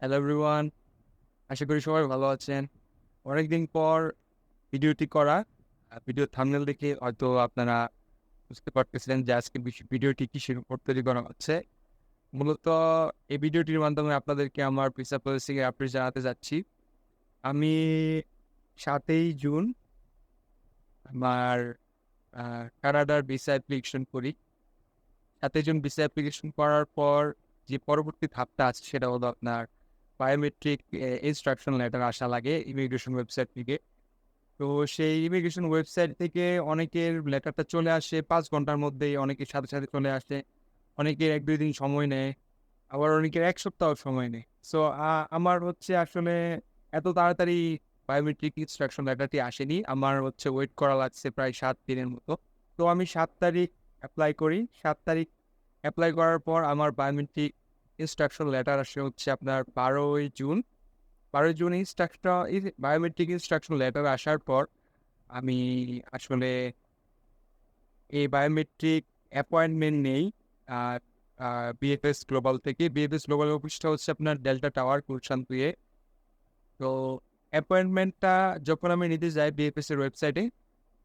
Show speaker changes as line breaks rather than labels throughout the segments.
Hello everyone. আশা করি সবাই ভালো আছেন। অনেকদিন পর ভিডিওটি করা। ভিডিওর থাম্বনেল দেখে হয়তো আপনারা বুঝতে পারতেছিলেন যে আজকে ভিডিওটি কিসের উপর তৈরি করা হচ্ছে। মূলত এই ভিডিওটির মাধ্যমে আপনাদেরকে আমার ভিসা প্রসেসিং এর আপডেট জানাতে যাচ্ছি। আমি ৭ই জুন আমার কানাডার ভিসা অ্যাপ্লিকেশন করি। ৭ই জুন ভিসা অ্যাপ্লিকেশন করার পর যে পরবর্তী ধাপটা আছে সেটা হলো আপনার বায়োমেট্রিক ইনস্ট্রাকশন লেটার আসা লাগে ইমিগ্রেশন ওয়েবসাইট থেকে। তো সেই ইমিগ্রেশন ওয়েবসাইট থেকে অনেকের লেটারটা চলে আসে ৫ ঘন্টার মধ্যেই, অনেকের সাথে চলে আসে। অনেকের ১-২ দিন সময় নেয়, আবার অনেকের ১ সপ্তাহ সময় নেয়। সো আমার হচ্ছে আসলে এত তাড়াতাড়ি বায়োমেট্রিক ইনস্ট্রাকশন লেটারটি আসেনি। আমার হচ্ছে ওয়েট করা লাগছে প্রায় ৭ দিনের মতো। তো আমি ৭ তারিখ এপ্লাই করি। ৭ তারিখ এপ্লাই করার পর আমার বায়োমেট্রিক ইনস্ট্রাকশন লেটার আসে হচ্ছে আপনার ১২ই জুন। ১২ই জুন বায়োমেট্রিক ইনস্ট্রাকশন লেটার আসার পর আমি আসলে এই বায়োমেট্রিক অ্যাপয়েন্টমেন্ট নেই আ আ বিএফএস গ্লোবাল থেকে। বিএফএস গ্লোবাল অফিসটা হচ্ছে আপনার ডেল্টা টাওয়ার গুলশান ২ এ। তো অ্যাপয়েন্টমেন্টটা যখন আমি নিতে যাই বিএফএস এর ওয়েবসাইটে,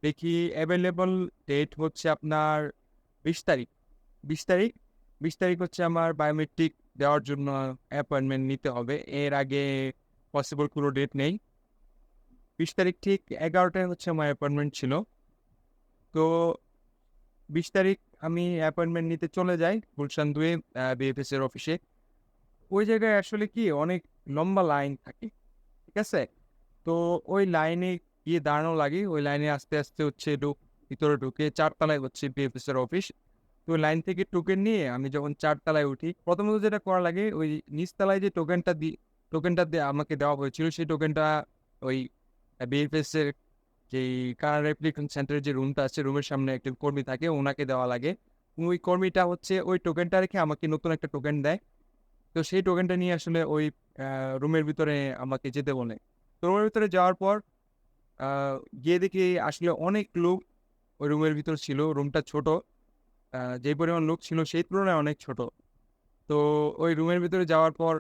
দেখি এভেইলেবল ডেট হচ্ছে আপনার ২০ তারিখ। ২০ তারিখ ২০ তারিখ হচ্ছে আমার বায়োমেট্রিক দেওয়ার জন্য অ্যাপয়েন্টমেন্ট নিতে হবে। এর আগে পসিবল কোনো ডেট নেই। ২০ তারিখ ঠিক ১১ টায় হচ্ছে আমার অ্যাপয়েন্টমেন্ট ছিল। তো ২০ তারিখ আমি অ্যাপয়েন্টমেন্ট নিতে চলে যাই গুলশান ২ বিএফএস এর অফিসে। ওই জায়গায় আসলে কি অনেক লম্বা লাইন থাকে। ঠিক আছে? তো ওই লাইনে গিয়ে দাঁড়ানো লাগে। ওই লাইনে আস্তে হচ্ছে ভিতরে ঢুকে ৪ তলায় হচ্ছে বিএফএস এর অফিস। তো ওই লাইন থেকে টোকেন নিয়ে আমি যখন ৪ তলায় উঠি, প্রথমত যেটা করা লাগে ওই নিচ তলায় যে টোকেনটা আমাকে দেওয়া হয়েছিল সেই টোকেনটা ওই বিএফএস এর যেই কার অ্যাপ্লিকেশন সেন্টারের যে রুমটা আছে, রুমের সামনে একজন কর্মী থাকে, উনাকে দেওয়া লাগে। ওই কর্মীটা হচ্ছে ওই টোকেনটা রেখে আমাকে নতুন একটা টোকেন দেয়। তো সেই টোকেনটা নিয়ে আসলে ওই আ রুমের ভিতরে আমাকে যেতে বলে। তো রুমের ভিতরে যাওয়ার পর আ গিয়ে দেখি আসলে অনেক লোক ওই রুমের ভিতর ছিল। রুমটা ছোট। যে পরিমাণ লোক ছিল সেই তুলনায় অনেক ছোট। তো ওই রুমের ভিতরে যাওয়ার পর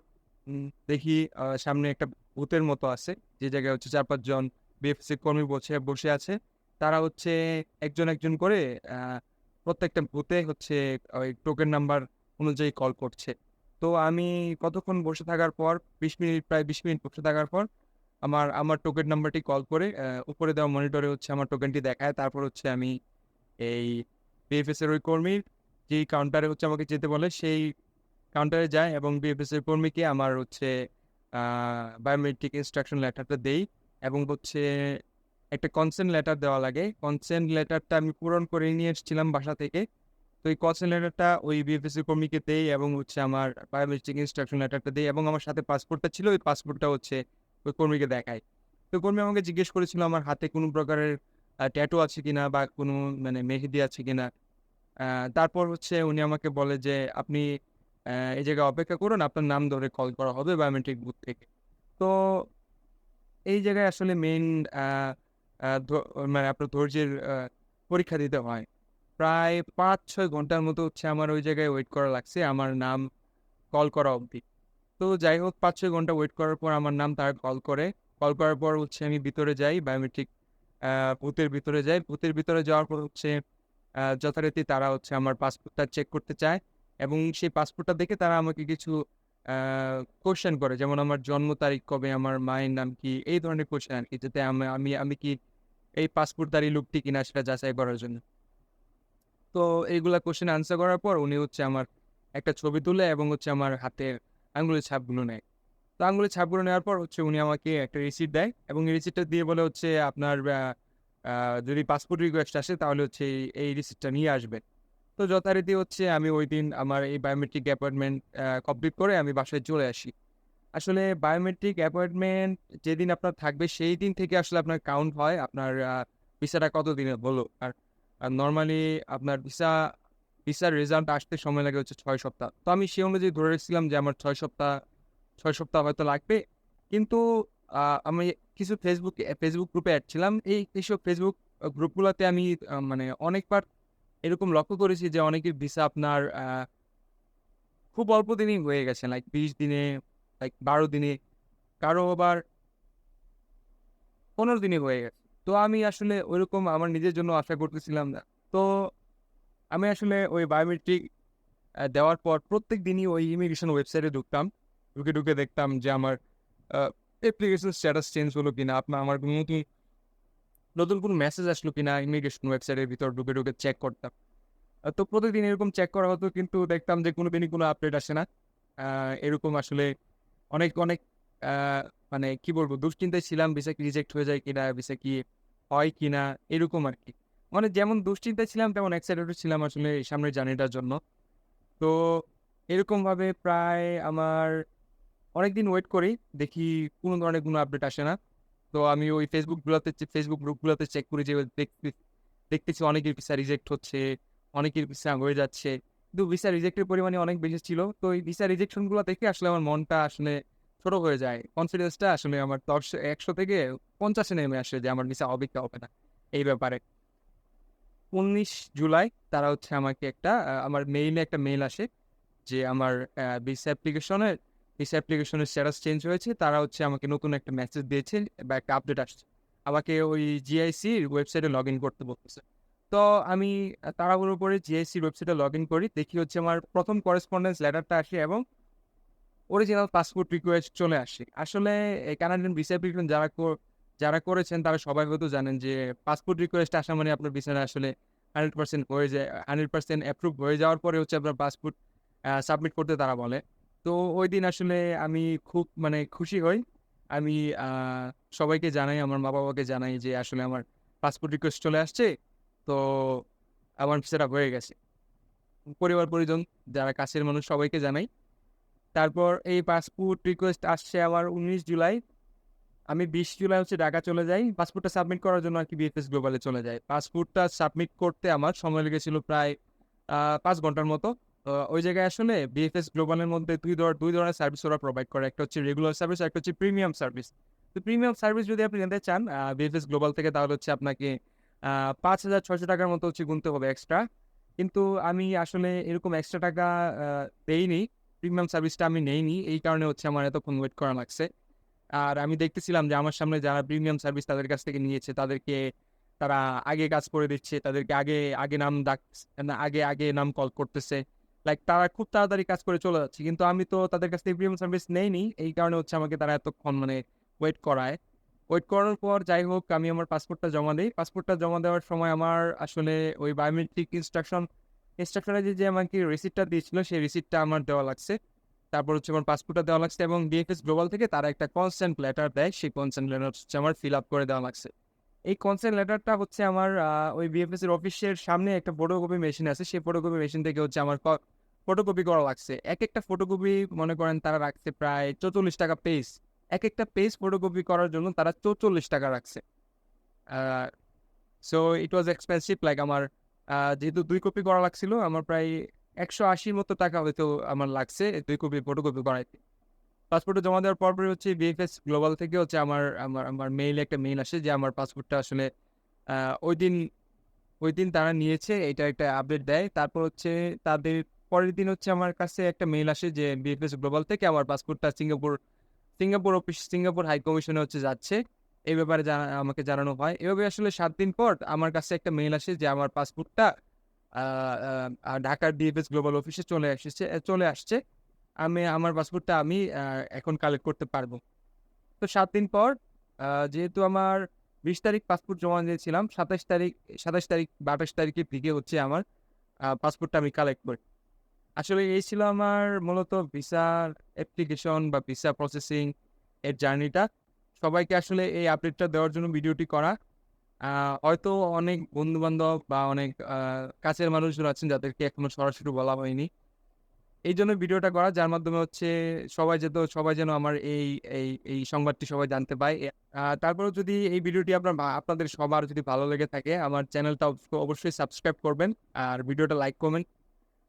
দেখি সামনে একটা বুথের মতো আছে। যে জায়গায় হচ্ছে ৪-৫ জন বিএফএসসি কর্মী বসে আছে। তারা হচ্ছে একজন করে আ প্রত্যেকটা বুথে হচ্ছে ওই টোকেন নাম্বার অনুযায়ী কল করছে। তো আমি কতক্ষণ বসে থাকার পর ২০ মিনিট বসে থাকার পর আমার টোকেন নাম্বারটি কল করে উপরে দেওয়া মনিটরে হচ্ছে আমার টোকেনটি দেখায়। তারপর হচ্ছে আমি এই বিএফএস এর ওই কর্মীর যেই কাউন্টারে হচ্ছে আমাকে যেতে বলে সেই কাউন্টারে যাই এবং বিএফএস এর কর্মীকে আমার হচ্ছে আ বায়োমেট্রিক ইনস্ট্রাকশন লেটারটা দেই এবং হচ্ছে একটা কনসেন্ট লেটার দেওয়া লাগে। কনসেন্ট লেটারটা আমি পূরণ করে নিয়ে এসেছিলাম বাসা থেকে। তো এই কনসেন্ট লেটারটা ওই বিএফএস এর কর্মীকে দেই এবং হচ্ছে আমার বায়োমেট্রিক ইনস্ট্রাকশন লেটারটা দেই এবং আমার সাথে পাসপোর্টটা ছিল। ওই পাসপোর্টটা হচ্ছে ওই কর্মীকে দেখাই। তো কর্মী আমাকে জিজ্ঞেস করেছিল আমার হাতে কোনো প্রকারের ট্যাটু আছে কিনা বা কোনো মানে মেহেদি আছে কিনা। আ তারপর হচ্ছে উনি আমাকে বলে যে, "আপনি এই জায়গায় অপেক্ষা করুন। আপনার নাম ধরে কল করা হবে বায়োমেট্রিক বুথ থেকে।" তো এই জায়গায় আসলে মেইন আ আ ধ মানে আপনার ধৈর্যের পরীক্ষা দিতে হয়। প্রায় ৫-৬ ঘন্টার মতো হচ্ছে আমার ওই জায়গায় ওয়েট করা লাগছে আমার নাম কল করা অবধি। তো যাই হোক ৫-৬ ঘন্টা ওয়েট করার পর আমার নাম তারা কল করে। কল করার পর হচ্ছে আমি ভিতরে যাই বায়োমেট্রিক আ বুথের ভিতরে যাই। বুথের ভিতরে যাওয়ার পর হচ্ছে যথারীতি তারা হচ্ছে আমার পাসপোর্টটা চেক করতে চায় এবং সেই পাসপোর্টটা দেখে তারা আমাকে কিছু আ কোয়েশ্চেন করে। যেমন আমার জন্ম তারিখ কবে, আমার মায়ের নাম কি? এই ধরনের কোয়েশ্চেন আরকি। যাতে আমি কি এই পাসপোর্টধারী লোকটি কিনা সেটা যাচাই করার জন্য। তো এইগুলা কোয়েশ্চেন আনসার করার পর উনি হচ্ছে আমার একটা ছবি তুলে এবং হচ্ছে আমার হাতের আঙ্গুলের ছাপগুলো নেয়। তো আঙ্গুলের ছাপগুলো নেওয়ার পর হচ্ছে উনি আমাকে একটা রিসিট দেয় এবং এই রিসিটটা দিয়ে বলে হচ্ছে আপনার আ আ যদি পাসপোর্ট রিকোয়েস্ট আসে তাহলে হচ্ছে এই রিসিটটা নিয়ে আসবেন। তো যথারীতি হচ্ছে আমি ঐদিন আমার এই বায়োমেট্রিক অ্যাপয়েন্টমেন্ট কমপ্লিট করে আমি বাসায় চলে আসি। আসলে বায়োমেট্রিক অ্যাপয়েন্টমেন্ট যেদিন আপনার থাকবে সেই দিন থেকে আসলে আপনার কাউন্ট হয় আপনার ভিসাটা কতদিনের হলো। আর নরমালি আপনার ভিসার রেজাল্ট আসতে সময় লাগে হচ্ছে ৬ সপ্তাহ। তো আমি সে অনুযায়ী ধরে রেখেছিলাম যে আমার ৬ সপ্তাহ হয়তো লাগবে। কিন্তু আমি কিছু Facebook গ্রুপে এড ছিলাম। এইসব Facebook গ্রুপগুলাতে আমি মানে অনেকবার এরকম লক্ষ্য করেছি যে অনেকের ভিসা আপনার খুব অল্প দিনেই হয়ে গেছে। লাইক ২০ দিনে লাইক 12 দিনে, কারো আবার 15 দিনে হয়ে গেছে। তো আমি আসলে ওইরকম আমার নিজের জন্য আশা করতেছিলাম না। তো আমি আসলে ওই বায়োমেট্রিক দেওয়ার পর প্রত্যেক দিনই ওই ইমিগ্রেশন ওয়েবসাইটে ঢুকতাম। ঢুকে দেখতাম যে আমার আ অ্যাপ্লিকেশন স্ট্যাটাস চেঞ্জ হলো কিনা, আমার কোনো নতুন কোনো মেসেজ আসলো কিনা ইমিগ্রেশন ওয়েবসাইটের ভিতর ঢুকে চেক করতাম। তো প্রতিদিন এরকম চেক করা হতো কিন্তু দেখতাম যে কোনোদিনই কোনো আপডেট আসে না। আ এরকম আসলে অনেক আ মানে কি বলবো দুশ্চিন্তায় ছিলাম ভিসা কি রিজেক্ট হয়ে যায় কিনা, ভিসা কি হয় কিনা এরকম আরকি। মানে যেমন দুশ্চিন্তায় ছিলাম তেমন এক্সাইটেড ও ছিলাম আসলে সামনের জার্নিটার জন্য। তো এরকমভাবে প্রায় আমার অনেকদিন ওয়েট করি। দেখি কোনো ধরনের কোনো আপডেট আসে না। তো আমি ওই ফেসবুক গ্রুপগুলাতে চেক করি যে দেখতেছি অনেকের ভিসা রিজেক্ট হচ্ছে, অনেকের ভিসা হয়ে যাচ্ছে। কিন্তু ভিসা রিজেক্টের পরিমাণই অনেক বেশি ছিল। তো এই ভিসা রিজেকশন গুলা দেখে আসলে আমার মনটা আসলে ছোট হয়ে যায়। কনফিডেন্সটা আসলে আমার ১০০ থেকে ৫০ এ নেমে আসে যে আমার ভিসা হবে কি হবে না এই ব্যাপারে। ১৯ জুলাই তারা হচ্ছে আমাকে আমার মেইলে একটা মেইল আসে যে আমার ভিসা অ্যাপ্লিকেশনের স্ট্যাটাস চেঞ্জ হয়েছে। তারা হচ্ছে আমাকে নতুন একটা মেসেজ দিয়েছে বা একটা আপডেট আসছে। আমাকে ওই জিআইসির ওয়েবসাইটে লগইন করতে বলতেছে। তো আমি তাড়াহুড়ো করে জিআইসির ওয়েবসাইটে লগইন করি। দেখি হচ্ছে আমার ১ম করেসপন্ডেন্স লেটারটা আসে এবং অরিজিনাল পাসপোর্ট রিকোয়েস্ট চলে আসে। আসলে এই কানাডিয়ান ভিসা অ্যাপ্লিকেশন যারা করেছেন তারা সবাই হয়তো জানেন যে পাসপোর্ট রিকোয়েস্ট আসা মানে আপনার ভিসাটা আসলে 100% হয়ে যায়। 100% অ্যাপ্রুভ হয়ে যাওয়ার পরে হচ্ছে আপনার পাসপোর্ট সাবমিট করতে তারা বলে। তো ঐদিন আসলে আমি খুব মানে খুশি হই। আমি আ সবাইকে জানাই, আমার মা-বাবাকে জানাই যে আসলে আমার পাসপোর্ট রিকোয়েস্ট চলে আসছে। তো আমার ভিসাটা হয়ে গেছে। পরিবার-পরিজন যারা কাছের মানুষ সবাইকে জানাই। তারপর এই পাসপোর্ট রিকোয়েস্ট আসছে আমার ১৯ জুলাই। আমি ২০ জুলাই হচ্ছে ঢাকা চলে যাই। পাসপোর্টটা সাবমিট করার জন্য আরকি বিএফএস গ্লোবালে চলে যাই। পাসপোর্টটা সাবমিট করতে আমার সময় লেগেছিল প্রায় ৫ ঘন্টার মতো। ওই জায়গায় আসলে বিএফএস গ্লোবালের মধ্যে ২ ধরনের সার্ভিস ওরা প্রোভাইড করে। একটা হচ্ছে রেগুলার সার্ভিস, আরেকটা হচ্ছে প্রিমিয়াম সার্ভিস। তো প্রিমিয়াম সার্ভিস যদি আপনি নিতে চান বিএফএস গ্লোবাল থেকে তাহলে হচ্ছে আপনাকে আ ৳৫,৬০০ র মতো হচ্ছে গুনতে হবে এক্সট্রা। কিন্তু আমি আসলে এরকম এক্সট্রা টাকা আ দেইনি। প্রিমিয়াম সার্ভিসটা আমি নেইনি। এই কারণে হচ্ছে আমার এতক্ষণ ওয়েট করা লাগছে। আর আমি দেখতেছিলাম যে আমার সামনে যারা প্রিমিয়াম সার্ভিস তাদের কাছ থেকে নিয়েছে তারা আগে কাজ করে দিচ্ছে। তাদেরকে আগে নাম না আগে নাম কল করতেছে। লাইক তারা খুব তাড়াতাড়ি কাজ করে চলে যাচ্ছে। কিন্তু আমি তো তাদের কাছ থেকে প্রিমিয়াম সার্ভিস নেইনি। এই কারণে হচ্ছে আমাকে তারা এতক্ষণ মানে ওয়েট করায়। ওয়েট করানোর পর যাই হোক আমি আমার পাসপোর্টটা জমা দেই। পাসপোর্টটা জমা দেওয়ার সময় আমার আসলে ওই বায়োমেট্রিক ইনস্ট্রাকশনে যে আমাকে রিসিপ্টটা দিয়েছিল সেই রিসিপ্টটা আমার দেওয়া লাগছে। তারপর হচ্ছে আমার পাসপোর্টটা দেওয়া লাগছে এবং ডিএফএস গ্লোবাল থেকে তারা একটা কনসেন্ট লেটার দেয়। সেই কনসেন্ট লেটার হচ্ছে আমার ফিল আপ করে দেওয়া লাগছে। এই কনসেন্ট লেটারটা হচ্ছে আমার ওই বিএফএস এর অফিসের সামনে একটা ফটোকপি মেশিন আছে। সেই ফটোকপি মেশিন থেকে হচ্ছে আমার ফটোকপি করা লাগছে। একেকটা ফটোকপি মনে করেন তারা রাখছে প্রায় ৳৪৪ পেজ। একেকটা পেজ ফটোকপি করার জন্য তারা ৳৪৪ রাখছে। Uh so it was expensive like আমার যেহেতু ২ কপি করা লাগছিল আমার প্রায় ৳১৮০ মতো টাকা হয়তো আমার লাগছে ২ কপি ফটোকপি করাইতে। পাসপোর্টটা জমা দেওয়ার পরপরই হচ্ছে বিএফএস গ্লোবাল থেকে হচ্ছে আমার মেইলে একটা মেইল আসে যে আমার পাসপোর্টটা আসলে আ ঐদিন ঐদিন তারা নিয়েছে এইটার একটা আপডেট দেয়। তারপর হচ্ছে তাদের পরের দিন হচ্ছে আমার কাছে একটা মেইল আসে যে বিএফএস গ্লোবাল থেকে আমার পাসপোর্টটা সিঙ্গাপুর হাই কমিশনে হচ্ছে যাচ্ছে। এই ব্যাপারে আমাকে জানানো হয়। এভাবে আসলে ৭ দিন পর আমার কাছে একটা মেইল আসে যে আমার পাসপোর্টটা আ আ ঢাকার ডিএফএস গ্লোবাল অফিসে চলে আসছে। আমার পাসপোর্টটা আমি এখন কালেক্ট করতে পারবো। তো ৭ দিন পর যেহেতু আমার ২০ তারিখ পাসপোর্ট জমা দিয়েছিলাম, ২৭ তারিখ বা ২৮ তারিখের দিকে হচ্ছে আমার পাসপোর্টটা আমি কালেক্ট করি। আসলে এই ছিল আমার মূলত ভিসার অ্যাপ্লিকেশন বা ভিসা প্রসেসিং এর জার্নিটা। সবাইকে আসলে এই আপডেটটা দেওয়ার জন্য ভিডিওটি করা। আ হয়তো অনেক বন্ধু-বান্ধব বা অনেক কাছের মানুষজন আছেন যাদেরকে এখনো সরাসরি বলা হয়নি। এইজন্য ভিডিওটা করা যার মাধ্যমে হচ্ছে সবাই যেন আমার এই সংবাদটি সবাই জানতে পায়। তারপরেও যদি এই ভিডিওটি আপনাদের সবার যদি ভালো লেগে থাকে আমার চ্যানেলটা অবশ্যই সাবস্ক্রাইব করবেন। আর ভিডিওটা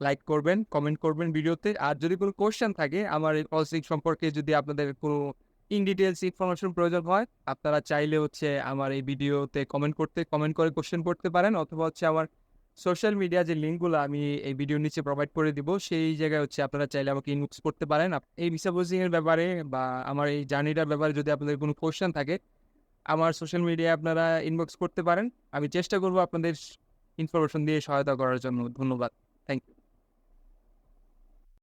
লাইক করবেন, কমেন্ট করবেন ভিডিওতে। আর যদি কোনো কোয়েশ্চেন থাকে আমার এই প্রসেসিং সম্পর্কে যদি আপনাদের কোনো ইন ডিটেইলস ইনফরমেশন প্রয়োজন হয়, আপনারা চাইলে হচ্ছে আমার এই ভিডিওতে কমেন্ট করে কোয়েশ্চেন করতে পারেন অথবা হচ্ছে আমার সোশ্যাল মিডিয়া যে লিঙ্কগুলো আমি এই ভিডিওর নিচে প্রোভাইড করে দিব, সেই জায়গায় হচ্ছে আপনারা চাইলে আমাকে ইনবক্স করতে পারেন। এই ভিসা প্রসেসিং এর ব্যাপারে বা আমার এই জার্নিটার ব্যাপারে যদি আপনাদের কোনো কোয়েশ্চেন থাকে, আমার সোশ্যাল মিডিয়ায় আপনারা ইনবক্স করতে পারেন। আমি চেষ্টা করব আপনাদের ইনফরমেশন দিয়ে সহায়তা করার জন্য। ধন্যবাদ। Thank you.